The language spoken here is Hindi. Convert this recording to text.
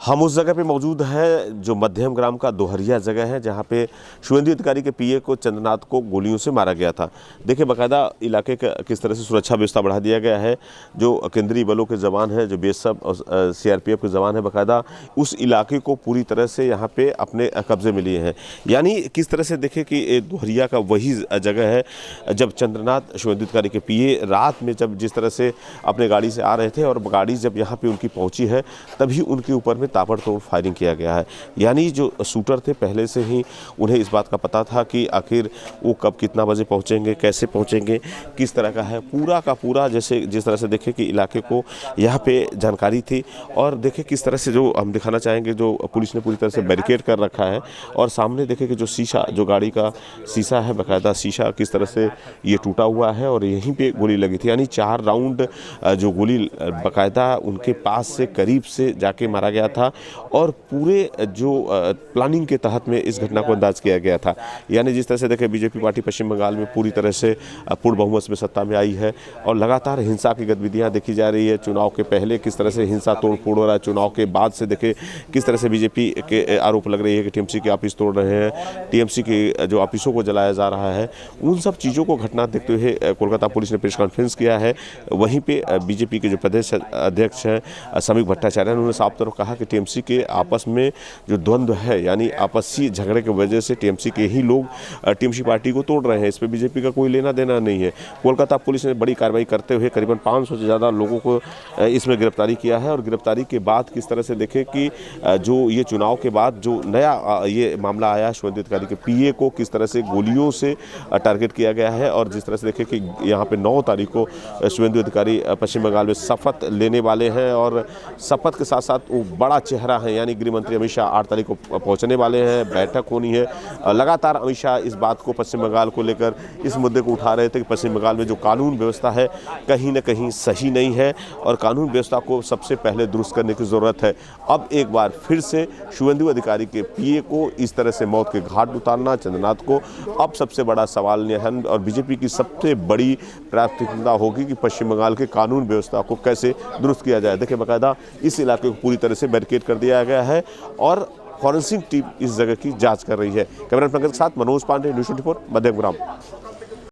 हम उस जगह पे मौजूद हैं जो मध्यम ग्राम का दोहरिया जगह है, जहाँ पे शुभेंदु अधिकारी के पीए को चंद्रनाथ को गोलियों से मारा गया था। देखिए बाकायदा इलाके का किस तरह से सुरक्षा व्यवस्था बढ़ा दिया गया है। जो केंद्रीय बलों के जवान हैं, जो बीएसएफ और सीआरपीएफ के जवान हैं, बाकायदा उस इलाके को पूरी तरह से यहाँ पे अपने कब्जे में लिए हैं। यानी किस तरह से देखें कि दोहरिया का वही जगह है जब चंद्रनाथ शुभेंदु अधिकारी के पीए रात में जब जिस तरह से अपने गाड़ी से आ रहे थे और गाड़ी जब यहाँ पे उनकी पहुँची है तभी उनके ऊपर में ताबड़तोड़ फायरिंग किया गया है। यानी जो शूटर थे पहले से ही उन्हें इस बात का पता था कि आखिर वो कब कितना बजे पहुंचेंगे, कैसे पहुंचेंगे, किस तरह का है पूरा का पूरा। जैसे जिस तरह से देखें कि इलाके को यहाँ पे जानकारी थी और देखें किस तरह से जो हम दिखाना चाहेंगे, जो पुलिस ने पूरी तरह से बैरिकेड कर रखा है और सामने देखें कि जो शीशा, जो गाड़ी का शीशा है, बाकायदा शीशा किस तरह से ये टूटा हुआ है और यहीं पर गोली लगी थी। यानी 4 राउंड जो गोली बाकायदा उनके पास से करीब से जाके मारा गया था और पूरे जो प्लानिंग के तहत में इस घटना को अंदाज किया गया था। यानी जिस तरह से देखें बीजेपी पार्टी पश्चिम बंगाल में पूरी तरह से पूर्ण बहुमत में सत्ता में आई है और लगातार हिंसा की गतिविधियां देखी जा रही है। चुनाव के पहले किस तरह से हिंसा तोड़ फोड़ हो रहा है, चुनाव के बाद से देखें किस तरह से बीजेपी के आरोप लग रही है कि टीएमसी के ऑफिस तोड़ रहे हैं, टीएमसी के जो ऑफिसों को जलाया जा रहा है। उन सब चीज़ों को घटना देखते हुए कोलकाता पुलिस ने प्रेस कॉन्फ्रेंस किया है। वहीं पर बीजेपी के जो प्रदेश अध्यक्ष हैं समीक भट्टाचार्य, उन्होंने साफ तौर कहा कि टीएमसी के आपस में जो द्वंद्व है, यानी आपसी झगड़े की वजह से टीएमसी के ही लोग टीएमसी पार्टी को तोड़ रहे हैं। इस पर बीजेपी का कोई लेना देना नहीं है। कोलकाता पुलिस ने बड़ी कार्रवाई करते हुए करीबन 500 से ज़्यादा लोगों को इसमें गिरफ्तारी किया है और गिरफ्तारी के बाद किस तरह से देखें कि जो ये चुनाव के बाद जो नया ये मामला आया, शुभेंदु अधिकारी के पीए को किस तरह से गोलियों से टारगेट किया गया है और जिस तरह से देखें कि यहाँ पे 9 तारीख को शुभेंदु अधिकारी पश्चिम बंगाल में शपथ लेने वाले हैं और शपथ के साथ साथ वो बड़ा चेहरा है, यानी गृह मंत्री अमित शाह 8 तारीख को पहुंचने वाले हैं, बैठक होनी है। लगातार अमित शाह इस बात को पश्चिम बंगाल को लेकर इस मुद्दे को उठा रहे थे कि पश्चिम बंगाल में जो कानून व्यवस्था है कहीं न कहीं सही नहीं है और कानून व्यवस्था को सबसे पहले दुरुस्त करने की ज़रूरत है। अब एक बार फिर से शुभेंदु अधिकारी के पीए को इस तरह से मौत के घाट उतारना चंद्रनाथ को अब सबसे बड़ा सवाल है और बीजेपी की सबसे बड़ी प्राथमिकता होगी कि पश्चिम बंगाल के कानून व्यवस्था को कैसे दुरुस्त किया जाए। देखिए बाकायदा इस इलाके को पूरी तरह से बैरिकेड कर दिया गया है और फॉरेंसिक टीम इस जगह की जांच कर रही है। कैमरा पंकज के साथ मनोज पांडे, न्यूज़ 24 मध्यम ग्राम।